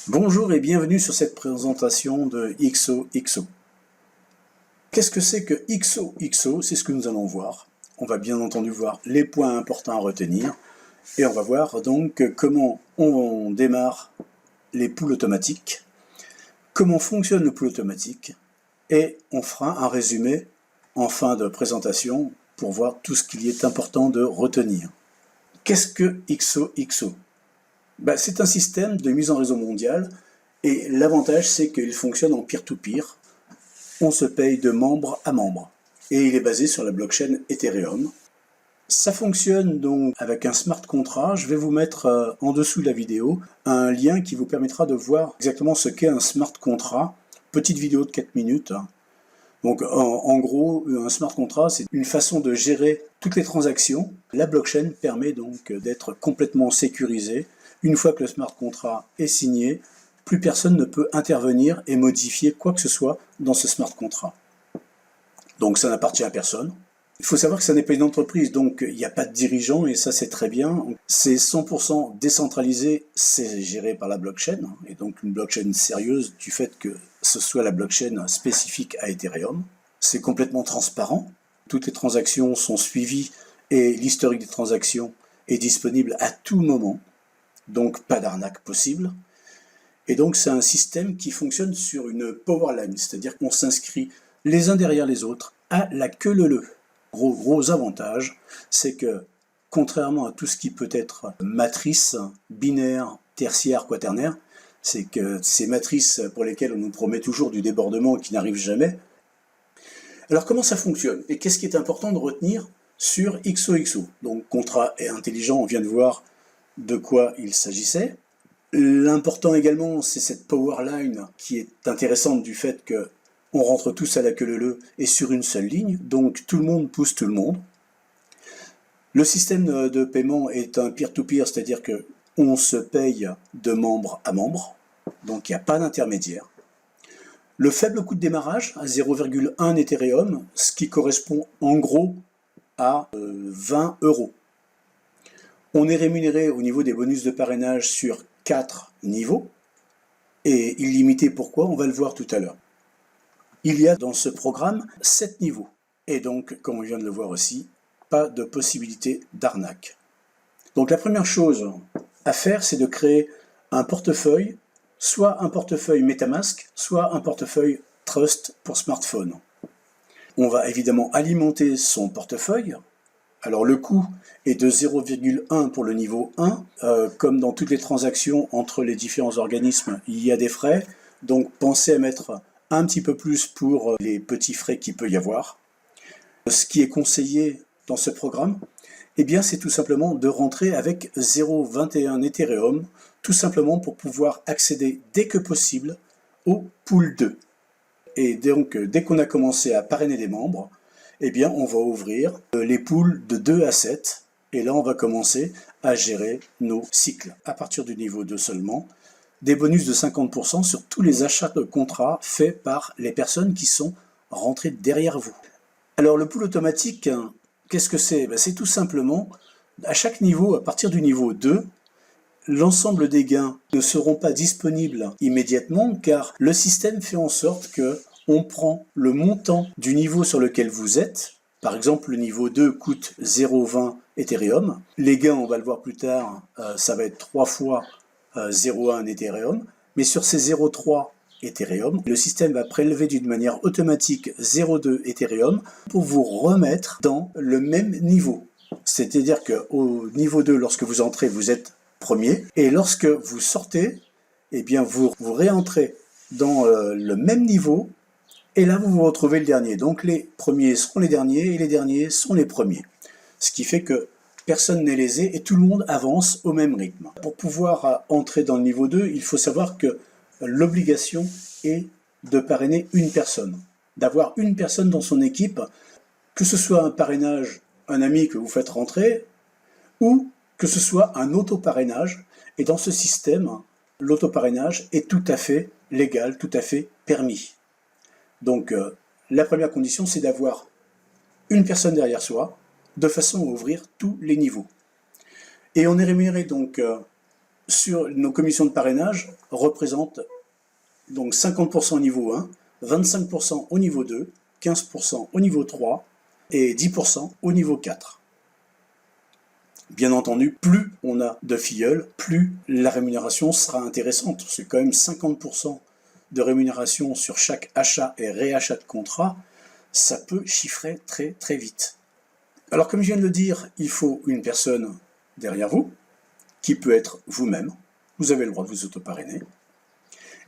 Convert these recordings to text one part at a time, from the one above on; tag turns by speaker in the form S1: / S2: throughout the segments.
S1: Bonjour et bienvenue sur cette présentation de XOXO. Qu'est-ce que c'est que XOXO? C'est ce que nous allons voir. On va bien entendu voir les points importants à retenir et on va voir donc comment on démarre les poules automatiques, comment fonctionne le pool automatique et on fera un résumé en fin de présentation pour voir tout ce qu'il y est important de retenir. Qu'est-ce que XOXO? C'est un système de mise en réseau mondial et l'avantage c'est qu'il fonctionne en peer-to-peer. On se paye de membre à membre et il est basé sur la blockchain Ethereum. Ça fonctionne donc avec un smart contract. Je vais vous mettre en dessous de la vidéo un lien qui vous permettra de voir exactement ce qu'est un smart contract. Petite vidéo de 4 minutes. Donc en gros, un smart contract, c'est une façon de gérer toutes les transactions. La blockchain permet donc d'être complètement sécurisée. Une fois que le smart contract est signé, plus personne ne peut intervenir et modifier quoi que ce soit dans ce smart contract. Donc ça n'appartient à personne. Il faut savoir que ça n'est pas une entreprise, donc il n'y a pas de dirigeant et ça c'est très bien. C'est 100% décentralisé, c'est géré par la blockchain, et donc une blockchain sérieuse du fait que ce soit la blockchain spécifique à Ethereum. C'est complètement transparent, toutes les transactions sont suivies et l'historique des transactions est disponible à tout moment. Donc pas d'arnaque possible. Et donc c'est un système qui fonctionne sur une power line, c'est-à-dire qu'on s'inscrit les uns derrière les autres à la queue leu-leu. Gros avantage, c'est que contrairement à tout ce qui peut être matrice, binaire, tertiaire, quaternaire, c'est que ces matrices pour lesquelles on nous promet toujours du débordement qui n'arrive jamais. Alors comment ça fonctionne? Et qu'est-ce qui est important de retenir sur XOXO? Donc contrat intelligent, on vient de voir de quoi il s'agissait. L'important également, c'est cette power line qui est intéressante du fait que on rentre tous à la queue leu-leu et sur une seule ligne, donc tout le monde pousse tout le monde. Le système de paiement est un peer-to-peer, c'est-à-dire que on se paye de membre à membre, donc il n'y a pas d'intermédiaire. Le faible coût de démarrage, à 0,1 Ethereum, ce qui correspond en gros à 20 €. On est rémunéré au niveau des bonus de parrainage sur 4 niveaux, et illimité pourquoi, on va le voir tout à l'heure. Il y a dans ce programme 7 niveaux, et donc, comme on vient de le voir aussi, pas de possibilité d'arnaque. Donc la première chose à faire, c'est de créer un portefeuille, soit un portefeuille MetaMask, soit un portefeuille Trust pour smartphone. On va évidemment alimenter son portefeuille. Alors le coût est de 0,1 pour le niveau 1. Comme dans toutes les transactions entre les différents organismes, il y a des frais. Donc pensez à mettre un petit peu plus pour les petits frais qu'il peut y avoir. Ce qui est conseillé dans ce programme, c'est tout simplement de rentrer avec 0,21 Ethereum, tout simplement pour pouvoir accéder dès que possible au pool 2. Et donc dès qu'on a commencé à parrainer des membres, on va ouvrir les pools de 2 à 7, et là on va commencer à gérer nos cycles. À partir du niveau 2 seulement, des bonus de 50% sur tous les achats de contrats faits par les personnes qui sont rentrées derrière vous. Alors le pool automatique, qu'est-ce que c'est? C'est tout simplement, à chaque niveau, à partir du niveau 2, l'ensemble des gains ne seront pas disponibles immédiatement, car le système fait en sorte que on prend le montant du niveau sur lequel vous êtes. Par exemple, le niveau 2 coûte 0,20 Ethereum. Les gains, on va le voir plus tard, ça va être 3 fois 0,1 Ethereum. Mais sur ces 0,3 Ethereum, le système va prélever d'une manière automatique 0,2 Ethereum pour vous remettre dans le même niveau. C'est-à-dire qu'au niveau 2, lorsque vous entrez, vous êtes premier. Et lorsque vous sortez, vous réentrez dans le même niveau. Et là, vous vous retrouvez le dernier. Donc les premiers seront les derniers et les derniers sont les premiers. Ce qui fait que personne n'est lésé et tout le monde avance au même rythme. Pour pouvoir entrer dans le niveau 2, il faut savoir que l'obligation est de parrainer une personne. D'avoir une personne dans son équipe, que ce soit un parrainage, un ami que vous faites rentrer, ou que ce soit un auto-parrainage. Et dans ce système, l'auto-parrainage est tout à fait légal, tout à fait permis. Donc la première condition, c'est d'avoir une personne derrière soi, de façon à ouvrir tous les niveaux. Et on est rémunéré donc sur nos commissions de parrainage représentent donc 50% au niveau 1, 25% au niveau 2, 15% au niveau 3 et 10% au niveau 4. Bien entendu, plus on a de filleuls, plus la rémunération sera intéressante. C'est quand même 50% de rémunération sur chaque achat et réachat de contrat, ça peut chiffrer très très vite. Alors comme je viens de le dire, il faut une personne derrière vous, qui peut être vous-même. Vous avez le droit de vous auto-parrainer.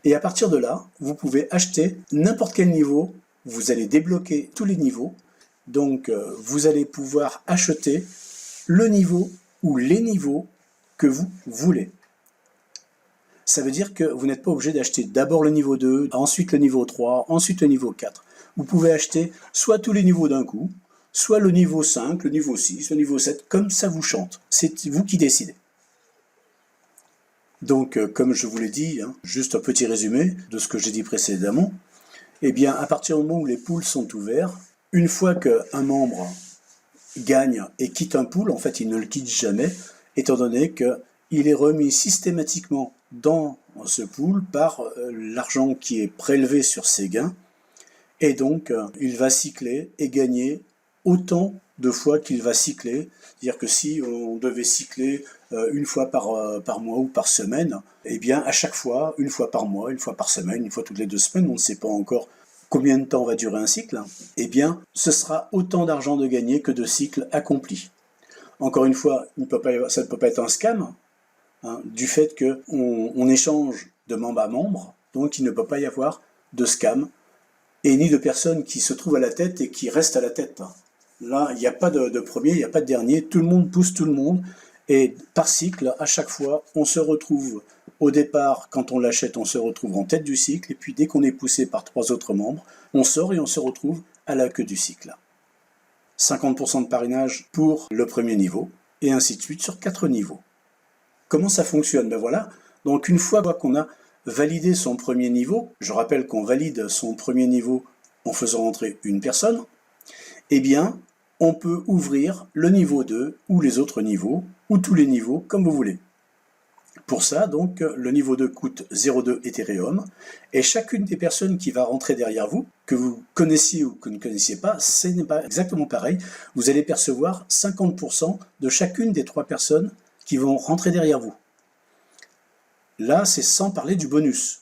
S1: Et à partir de là, vous pouvez acheter n'importe quel niveau. Vous allez débloquer tous les niveaux. Donc, vous allez pouvoir acheter le niveau ou les niveaux que vous voulez. Ça veut dire que vous n'êtes pas obligé d'acheter d'abord le niveau 2, ensuite le niveau 3, ensuite le niveau 4. Vous pouvez acheter soit tous les niveaux d'un coup, soit le niveau 5, le niveau 6, le niveau 7, comme ça vous chante. C'est vous qui décidez. Donc, comme je vous l'ai dit, juste un petit résumé de ce que j'ai dit précédemment, eh bien, à partir du moment où les pools sont ouverts, une fois qu'un membre gagne et quitte un pool, en fait, il ne le quitte jamais, étant donné qu'il est remis systématiquement dans ce pool par l'argent qui est prélevé sur ses gains, et donc, il va cycler et gagner autant de fois qu'il va cycler. C'est-à-dire que si on devait cycler une fois par mois ou par semaine, eh bien à chaque fois, une fois par mois, une fois par semaine, une fois toutes les 2 semaines, on ne sait pas encore combien de temps va durer un cycle, eh bien ce sera autant d'argent de gagné que de cycles accomplis. Encore une fois, ça ne peut pas être un scam, du fait qu'on échange de membre à membre, donc il ne peut pas y avoir de scam, et ni de personnes qui se trouvent à la tête et qui restent à la tête. Là, il n'y a pas de premier, il n'y a pas de dernier, tout le monde pousse tout le monde, et par cycle, à chaque fois, on se retrouve au départ, quand on l'achète, on se retrouve en tête du cycle, et puis dès qu'on est poussé par 3 autres membres, on sort et on se retrouve à la queue du cycle. 50% de parrainage pour le premier niveau, et ainsi de suite sur 4 niveaux. Comment ça fonctionne? Ben voilà, donc une fois qu'on a validé son premier niveau, je rappelle qu'on valide son premier niveau en faisant rentrer une personne, eh bien, on peut ouvrir le niveau 2 ou les autres niveaux, ou tous les niveaux, comme vous voulez. Pour ça, donc, le niveau 2 coûte 0,2 Ethereum, et chacune des personnes qui va rentrer derrière vous, que vous connaissiez ou que vous ne connaissiez pas, ce n'est pas exactement pareil. Vous allez percevoir 50% de chacune des 3 personnes qui vont rentrer derrière vous. Là, c'est sans parler du bonus.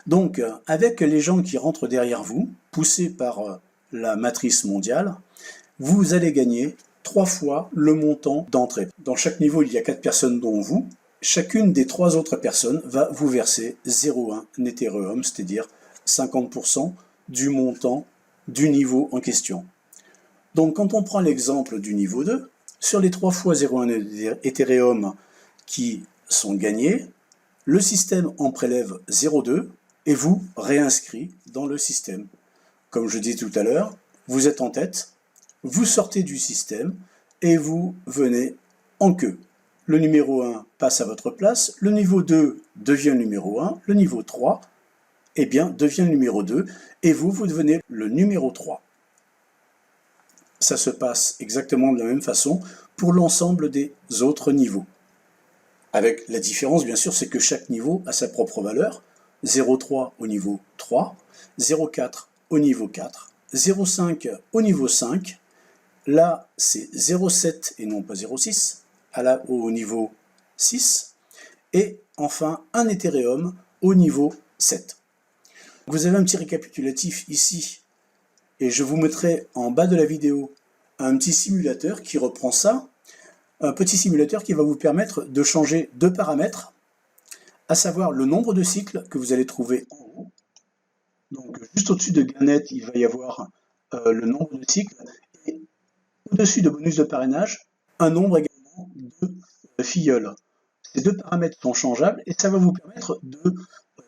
S1: Donc, avec les gens qui rentrent derrière vous, poussés par la matrice mondiale, vous allez gagner 3 fois le montant d'entrée. Dans chaque niveau, il y a 4 personnes dont vous. Chacune des 3 autres personnes va vous verser 0,1 Ethereum, c'est-à-dire 50% du montant du niveau en question. Donc, quand on prend l'exemple du niveau 2, sur les 3 fois 0,1 Ethereum qui sont gagnés, le système en prélève 0,2 et vous réinscrit dans le système. Comme je dis tout à l'heure, vous êtes en tête, vous sortez du système et vous venez en queue. Le numéro 1 passe à votre place, le niveau 2 devient le numéro 1, le niveau 3 eh bien, devient le numéro 2 et vous devenez le numéro 3. Ça se passe exactement de la même façon pour l'ensemble des autres niveaux. Avec la différence, bien sûr, c'est que chaque niveau a sa propre valeur. 0,3 au niveau 3, 0,4 au niveau 4, 0,5 au niveau 5. Là, c'est 0,7 et non pas 0,6 au niveau 6. Et enfin, un Ethereum au niveau 7. Vous avez un petit récapitulatif ici. Et je vous mettrai en bas de la vidéo un petit simulateur qui reprend ça. Un petit simulateur qui va vous permettre de changer 2 paramètres, à savoir le nombre de cycles que vous allez trouver en haut. Donc juste au-dessus de gain net, il va y avoir le nombre de cycles, et au-dessus de bonus de parrainage, un nombre également de filleuls. Ces 2 paramètres sont changeables et ça va vous permettre de,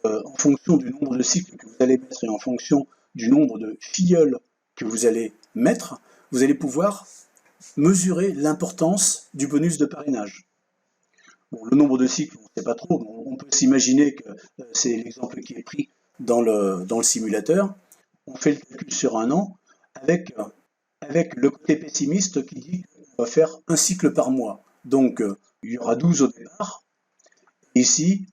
S1: en fonction du nombre de cycles que vous allez mettre et en fonction du nombre de filleuls que vous allez mettre, vous allez pouvoir mesurer l'importance du bonus de parrainage. Bon, le nombre de cycles, on ne sait pas trop, on peut s'imaginer que c'est l'exemple qui est pris dans le simulateur. On fait le calcul sur un an avec le côté pessimiste qui dit qu'on va faire un cycle par mois. Donc, il y aura 12 au départ, Ici,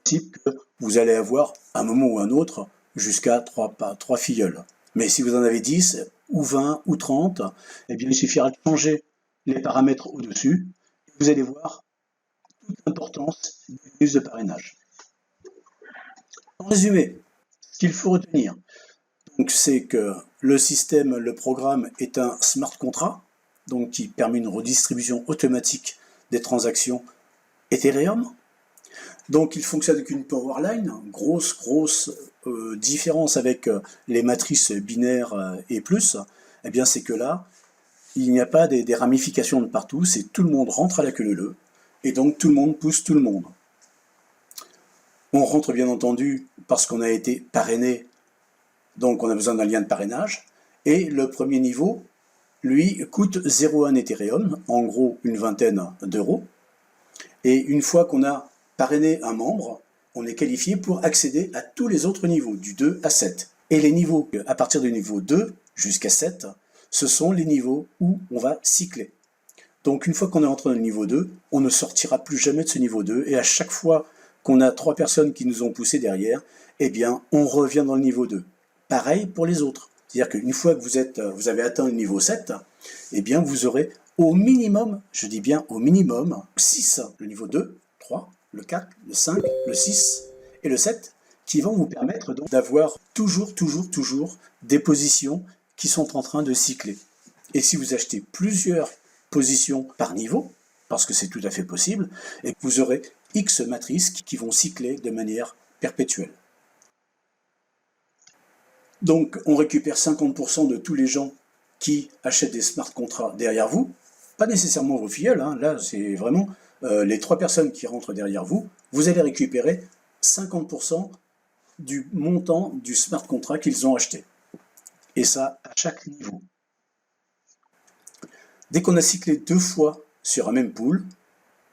S1: type que vous allez avoir, à un moment ou un autre, jusqu'à 3 filleuls. Mais si vous en avez 10, ou 20, ou 30, eh bien, il suffira de changer les paramètres au-dessus. Vous allez voir toute l'importance du bonus de parrainage. En résumé, ce qu'il faut retenir, c'est que le système, le programme est un smart contract, donc qui permet une redistribution automatique des transactions Ethereum. Donc il fonctionne avec une powerline, grosse différence avec les matrices binaires et plus, eh bien c'est que là, il n'y a pas des ramifications de partout, c'est tout le monde rentre à la queue leu, et donc tout le monde pousse tout le monde. On rentre bien entendu parce qu'on a été parrainé, donc on a besoin d'un lien de parrainage, et le premier niveau, lui, coûte 0,1 Ethereum, en gros une vingtaine d'euros, et une fois qu'on a parrainer un membre, on est qualifié pour accéder à tous les autres niveaux, du 2 à 7. Et les niveaux, à partir du niveau 2 jusqu'à 7, ce sont les niveaux où on va cycler. Donc une fois qu'on est entré dans le niveau 2, on ne sortira plus jamais de ce niveau 2, et à chaque fois qu'on a 3 personnes qui nous ont poussé derrière, eh bien on revient dans le niveau 2. Pareil pour les autres. C'est-à-dire qu'une fois que vous avez atteint le niveau 7, eh bien vous aurez au minimum, je dis bien au minimum, 6, le niveau 2, 3, le 4, le 5, le 6 et le 7, qui vont vous permettre donc d'avoir toujours des positions qui sont en train de cycler. Et si vous achetez plusieurs positions par niveau, parce que c'est tout à fait possible, et vous aurez X matrices qui vont cycler de manière perpétuelle. Donc on récupère 50% de tous les gens qui achètent des smart contracts derrière vous, pas nécessairement vos filleuls, hein, là c'est vraiment les 3 personnes qui rentrent derrière vous, vous allez récupérer 50% du montant du smart contract qu'ils ont acheté. Et ça à chaque niveau. Dès qu'on a cyclé 2 fois sur un même pool,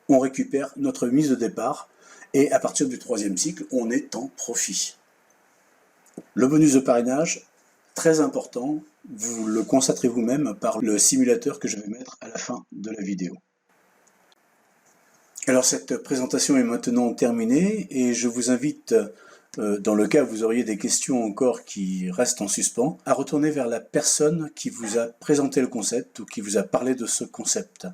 S1: on récupère notre mise de départ et à partir du 3e cycle, on est en profit. Le bonus de parrainage, très important, vous le constaterez vous-même par le simulateur que je vais mettre à la fin de la vidéo. Alors cette présentation est maintenant terminée et je vous invite, dans le cas où vous auriez des questions encore qui restent en suspens, à retourner vers la personne qui vous a présenté le concept ou qui vous a parlé de ce concept.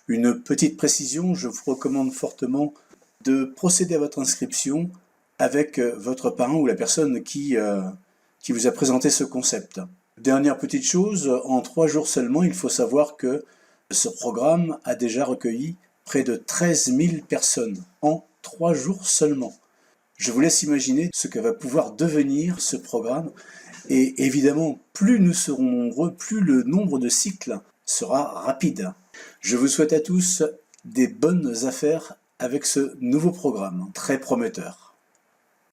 S1: Une petite précision, je vous recommande fortement de procéder à votre inscription avec votre parent ou la personne qui vous a présenté ce concept. Dernière petite chose, en 3 jours seulement, il faut savoir que ce programme a déjà recueilli près de 13 000 personnes en 3 jours seulement. Je vous laisse imaginer ce que va pouvoir devenir ce programme. Et évidemment, plus nous serons nombreux, plus le nombre de cycles sera rapide. Je vous souhaite à tous des bonnes affaires avec ce nouveau programme très prometteur.